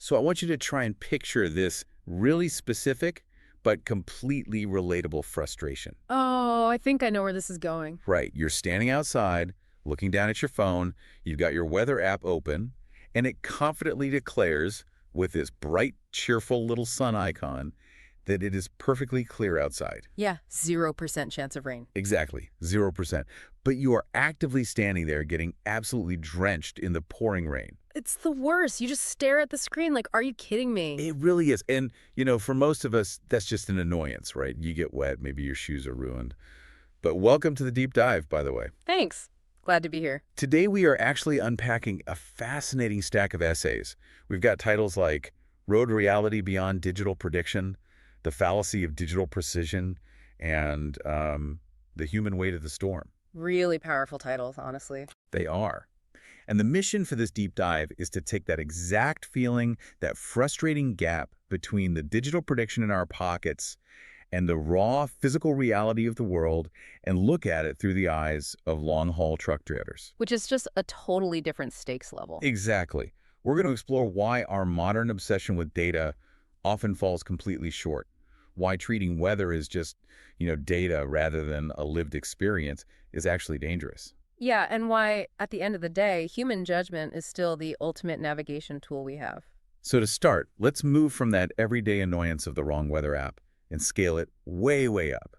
So I want you to try and picture this really specific but completely relatable frustration. Oh, I think I know where this is going. Right, you're standing outside, looking down at your phone, you've got your weather app open, and it confidently declares, with this bright, cheerful little sun icon, that it is perfectly clear outside. Yeah, 0% chance of rain. Exactly, 0%. But you are actively standing there getting absolutely drenched in the pouring rain. It's the worst. You just stare at the screen like, are you kidding me? It really is. And, for most of us, that's just an annoyance, right? You get wet, maybe your shoes are ruined. But welcome to the deep dive, by the way. Thanks. Glad to be here. Today, we are actually unpacking a fascinating stack of essays. We've got titles like Road Reality Beyond Digital Prediction, The Fallacy of Digital Precision, and The Human Weight of the Storm. Really powerful titles, honestly. They are. And the mission for this deep dive is to take that exact feeling, that frustrating gap between the digital prediction in our pockets and the raw physical reality of the world, and look at it through the eyes of long-haul truck drivers. Which is just a totally different stakes level. Exactly. We're going to explore why our modern obsession with data often falls completely short, why treating weather as just, data rather than a lived experience is actually dangerous. Yeah, and why, at the end of the day, human judgment is still the ultimate navigation tool we have. So to start, let's move from that everyday annoyance of the wrong weather app and scale it way, way up.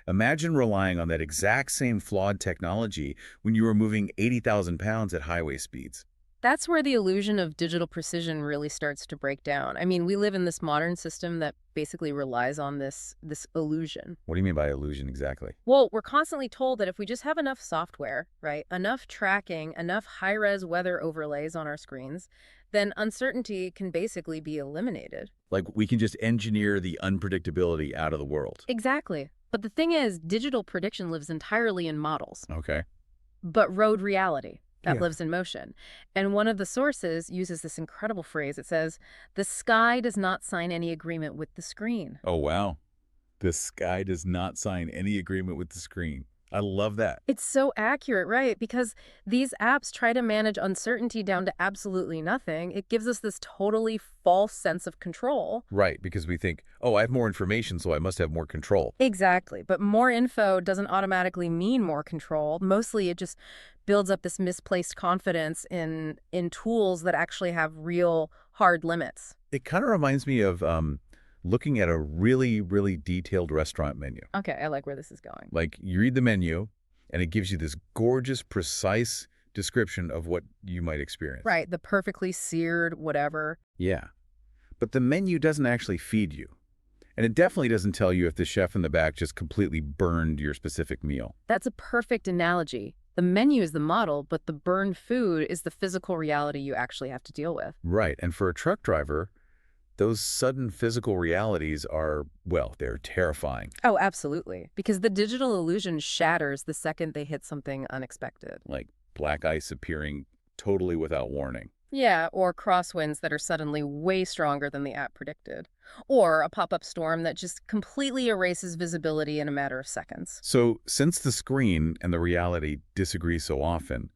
Imagine relying on that exact same flawed technology when you were moving 80,000 pounds at highway speeds. That's where the illusion of digital precision really starts to break down. I mean, we live in this modern system that basically relies on this illusion. What do you mean by illusion exactly? Well, we're constantly told that if we just have enough software, right, enough tracking, enough high-res weather overlays on our screens, then uncertainty can basically be eliminated. Like we can just engineer the unpredictability out of the world. Exactly. But the thing is, digital prediction lives entirely in models. Okay. But road reality, that Yeah. lives in motion. And one of the sources uses this incredible phrase. It says, the sky does not sign any agreement with the screen. Oh, wow. The sky does not sign any agreement with the screen. I love that. It's so accurate, right? Because these apps try to manage uncertainty down to absolutely nothing. It gives us this totally false sense of control. Right, because we think, oh, I have more information, so I must have more control. Exactly. But more info doesn't automatically mean more control. Mostly it just builds up this misplaced confidence in tools that actually have real hard limits. It kind of reminds me of looking at a really, really detailed restaurant menu. Okay, I like where this is going. Like you read the menu, and it gives you this gorgeous, precise description of what you might experience. Right, the perfectly seared whatever. Yeah. But the menu doesn't actually feed you. And it definitely doesn't tell you if the chef in the back just completely burned your specific meal. That's a perfect analogy. The menu is the model, but the burned food is the physical reality you actually have to deal with. Right. And for a truck driver, those sudden physical realities are, well, they're terrifying. Oh, absolutely. Because the digital illusion shatters the second they hit something unexpected. Like black ice appearing totally without warning. Yeah, or crosswinds that are suddenly way stronger than the app predicted. Or a pop-up storm that just completely erases visibility in a matter of seconds. So since the screen and the reality disagree so often,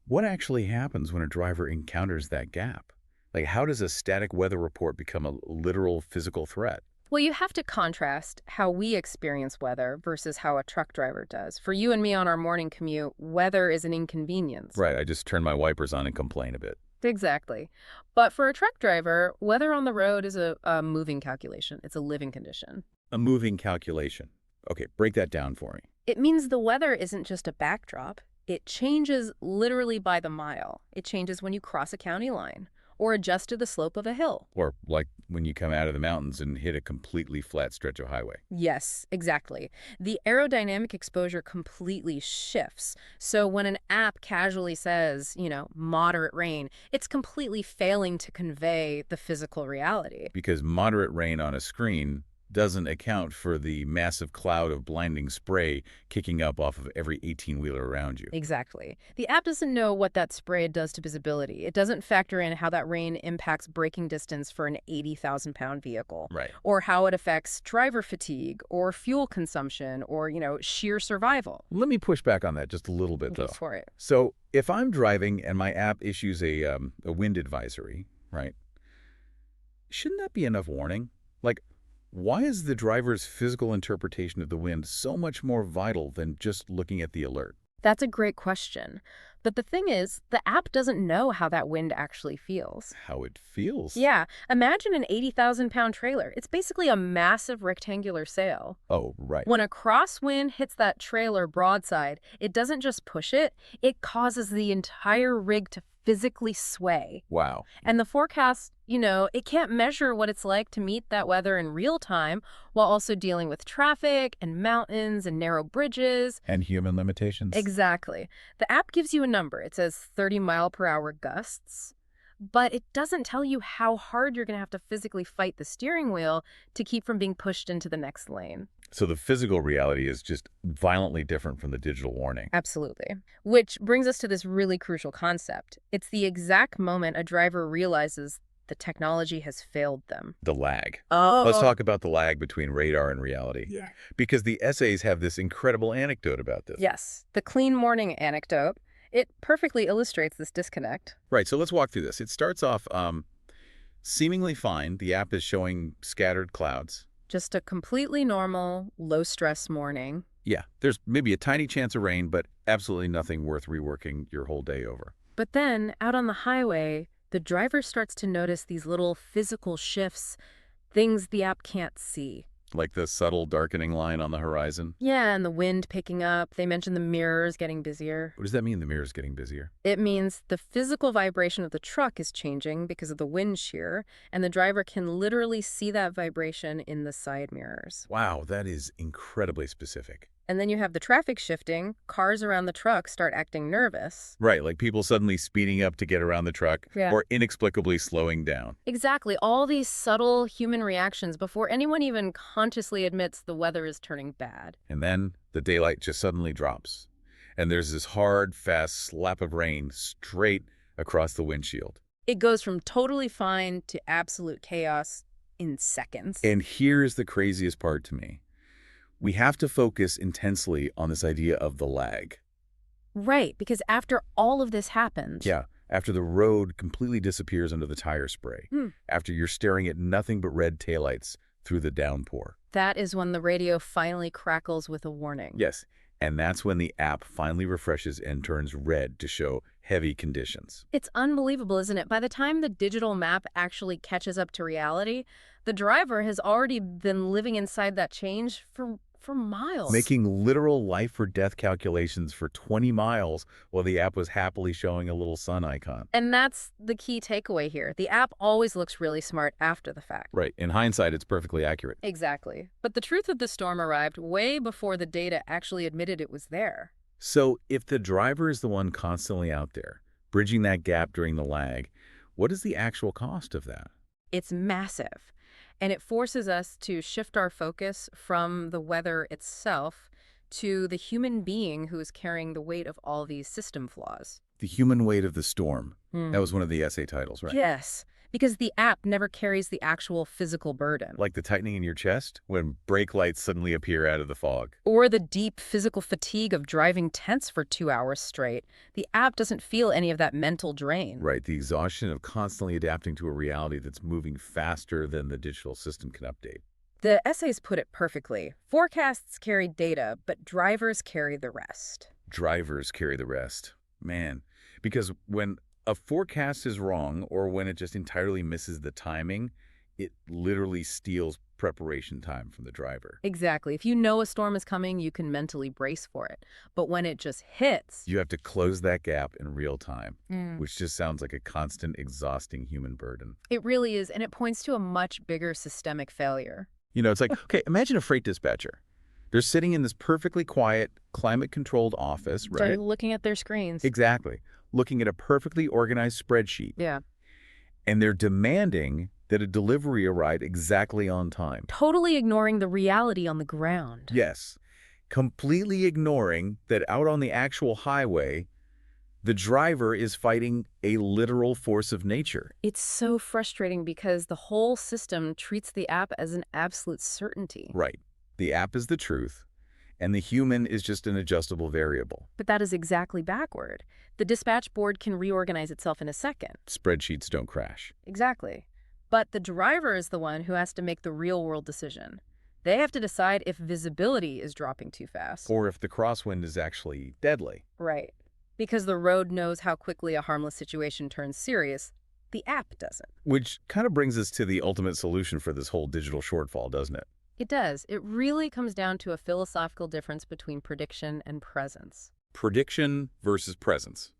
what actually happens when a driver encounters that gap? Like, how does a static weather report become a literal physical threat? Well, you have to contrast how we experience weather versus how a truck driver does. For you and me on our morning commute, weather is an inconvenience. Right, I just turn my wipers on and complain a bit. Exactly. But for a truck driver, weather on the road is a moving calculation. It's a living condition. A moving calculation. Okay, break that down for me. It means the weather isn't just a backdrop. It changes literally by the mile. It changes when you cross a county line or adjust to the slope of a hill. Or like when you come out of the mountains and hit a completely flat stretch of highway. Yes, exactly. The aerodynamic exposure completely shifts. So when an app casually says, moderate rain, it's completely failing to convey the physical reality. Because moderate rain on a screen doesn't account for the massive cloud of blinding spray kicking up off of every 18-wheeler around you. Exactly. The app doesn't know what that spray does to visibility. It doesn't factor in how that rain impacts braking distance for an 80,000-pound vehicle. Right. Or how it affects driver fatigue or fuel consumption or, sheer survival. Let me push back on that just a little bit, Go though. for it. So if I'm driving and my app issues a wind advisory, right? shouldn't that be enough warning? Like, why is the driver's physical interpretation of the wind so much more vital than just looking at the alert? That's a great question. But the thing is, the app doesn't know how that wind actually feels. How it feels? Yeah, imagine an 80,000-pound trailer. It's basically a massive rectangular sail. Oh, right. When a crosswind hits that trailer broadside, it doesn't just push it, it causes the entire rig to physically sway. Wow. And the forecast, it can't measure what it's like to meet that weather in real time while also dealing with traffic and mountains and narrow bridges. And human limitations. Exactly. The app gives you a number. It says 30-mile-per-hour gusts, but it doesn't tell you how hard you're going to have to physically fight the steering wheel to keep from being pushed into the next lane. So the physical reality is just violently different from the digital warning. Absolutely. Which brings us to this really crucial concept. It's the exact moment a driver realizes the technology has failed them. The lag. Oh. Let's talk about the lag between radar and reality. Yeah. Because the essays have this incredible anecdote about this. Yes. The clean morning anecdote. It perfectly illustrates this disconnect. Right, so let's walk through this. It starts off seemingly fine. The app is showing scattered clouds. Just a completely normal, low-stress morning. Yeah, there's maybe a tiny chance of rain, but absolutely nothing worth reworking your whole day over. But then, out on the highway, the driver starts to notice these little physical shifts, things the app can't see. Like the subtle darkening line on the horizon. Yeah, and the wind picking up. They mentioned the mirrors getting busier. What does that mean, the mirror's getting busier? It means the physical vibration of the truck is changing because of the wind shear, and the driver can literally see that vibration in the side mirrors. Wow, that is incredibly specific. And then you have the traffic shifting. Cars around the truck start acting nervous. Right, like people suddenly speeding up to get around the truck or inexplicably slowing down. Exactly. All these subtle human reactions before anyone even consciously admits the weather is turning bad. And then the daylight just suddenly drops. And there's this hard, fast slap of rain straight across the windshield. It goes from totally fine to absolute chaos in seconds. And here's the craziest part to me. We have to focus intensely on this idea of the lag. Right, because after all of this happens... Yeah, after the road completely disappears under the tire spray, after you're staring at nothing but red taillights through the downpour. That is when the radio finally crackles with a warning. Yes, and that's when the app finally refreshes and turns red to show heavy conditions. It's unbelievable, isn't it? By the time the digital map actually catches up to reality, the driver has already been living inside that change for miles. Making literal life or death calculations for 20 miles while the app was happily showing a little sun icon. And that's the key takeaway here. The app always looks really smart after the fact. Right. In hindsight, it's perfectly accurate. Exactly. But the truth of the storm arrived way before the data actually admitted it was there. So if the driver is the one constantly out there, bridging that gap during the lag, what is the actual cost of that? It's massive. And it forces us to shift our focus from the weather itself to the human being who is carrying the weight of all these system flaws. The human weight of the storm. That was one of the essay titles, right? Yes, because the app never carries the actual physical burden. Like the tightening in your chest when brake lights suddenly appear out of the fog. Or the deep physical fatigue of driving tense for 2 hours straight. The app doesn't feel any of that mental drain. Right, the exhaustion of constantly adapting to a reality that's moving faster than the digital system can update. The essays put it perfectly. Forecasts carry data, but drivers carry the rest. Drivers carry the rest. Man, because when a forecast is wrong or when it just entirely misses the timing, it literally steals preparation time from the driver. Exactly. If you know a storm is coming, you can mentally brace for it. But when it just hits... You have to close that gap in real time, which just sounds like a constant, exhausting human burden. It really is, and it points to a much bigger systemic failure. It's like, okay, imagine a freight dispatcher. They're sitting in this perfectly quiet, climate-controlled office, right? They're looking at their screens. Exactly. Looking at a perfectly organized spreadsheet. Yeah. And they're demanding that a delivery arrive exactly on time. Totally ignoring the reality on the ground. Yes. Completely ignoring that out on the actual highway, the driver is fighting a literal force of nature. It's so frustrating because the whole system treats the app as an absolute certainty. Right. The app is the truth, and the human is just an adjustable variable. But that is exactly backward. The dispatch board can reorganize itself in a second. Spreadsheets don't crash. Exactly. But the driver is the one who has to make the real-world decision. They have to decide if visibility is dropping too fast. Or if the crosswind is actually deadly. Right. Because the road knows how quickly a harmless situation turns serious. The app doesn't. Which kind of brings us to the ultimate solution for this whole digital shortfall, doesn't it? It does. It really comes down to a philosophical difference between prediction and presence. Prediction versus presence.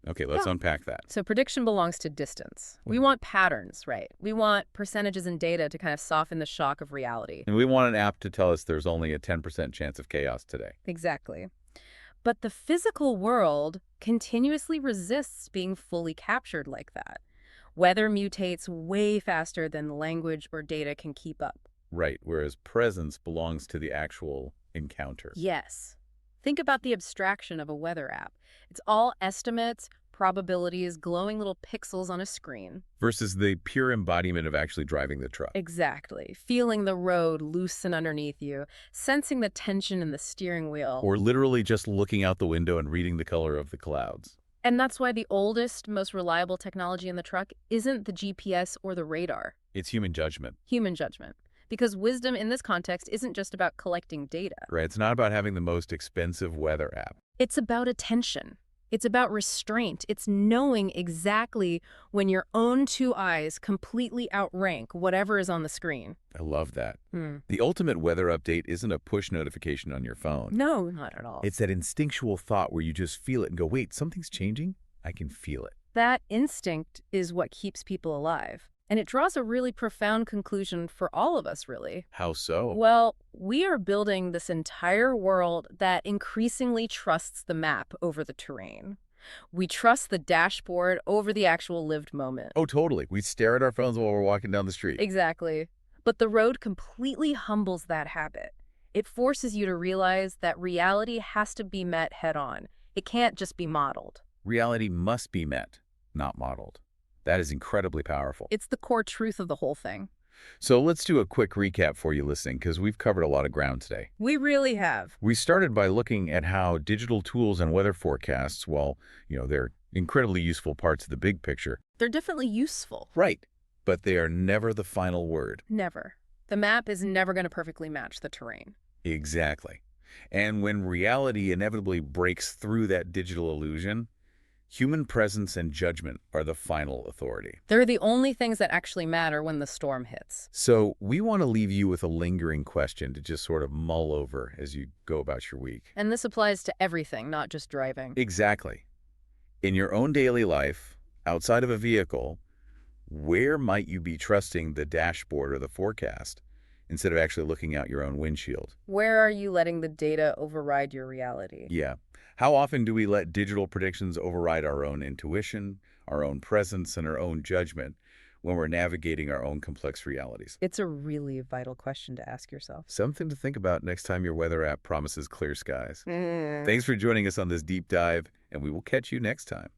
Okay, let's unpack that. So prediction belongs to distance. We want patterns, right? We want percentages and data to kind of soften the shock of reality. And we want an app to tell us there's only a 10% chance of chaos today. Exactly. But the physical world continuously resists being fully captured like that. Weather mutates way faster than language or data can keep up. Right, whereas presence belongs to the actual encounter. Yes. Think about the abstraction of a weather app. It's all estimates, probabilities, glowing little pixels on a screen. Versus the pure embodiment of actually driving the truck. Exactly. Feeling the road loosen underneath you, sensing the tension in the steering wheel. Or literally just looking out the window and reading the color of the clouds. And that's why the oldest, most reliable technology in the truck isn't the GPS or the radar. It's human judgment. Human judgment. Because wisdom in this context isn't just about collecting data. Right, it's not about having the most expensive weather app. It's about attention. It's about restraint. It's knowing exactly when your own two eyes completely outrank whatever is on the screen. I love that. The ultimate weather update isn't a push notification on your phone. No, not at all. It's that instinctual thought where you just feel it and go, wait, something's changing? I can feel it. That instinct is what keeps people alive. And it draws a really profound conclusion for all of us, really. How so? Well, we are building this entire world that increasingly trusts the map over the terrain. We trust the dashboard over the actual lived moment. Oh, totally. We stare at our phones while we're walking down the street. Exactly. But the road completely humbles that habit. It forces you to realize that reality has to be met head-on. It can't just be modeled. Reality must be met, not modeled. That is incredibly powerful. It's the core truth of the whole thing. So let's do a quick recap for you listening, because we've covered a lot of ground today. We really have. We started by looking at how digital tools and weather forecasts, well, they're incredibly useful parts of the big picture. They're definitely useful. Right. But they are never the final word. Never. The map is never going to perfectly match the terrain. Exactly. And when reality inevitably breaks through that digital illusion, human presence and judgment are the final authority. They're the only things that actually matter when the storm hits. So we want to leave you with a lingering question to just sort of mull over as you go about your week. And this applies to everything, not just driving. Exactly. In your own daily life, outside of a vehicle, where might you be trusting the dashboard or the forecast instead of actually looking out your own windshield? Where are you letting the data override your reality? Yeah. How often do we let digital predictions override our own intuition, our own presence, and our own judgment when we're navigating our own complex realities? It's a really vital question to ask yourself. Something to think about next time your weather app promises clear skies. Thanks for joining us on this deep dive, and we will catch you next time.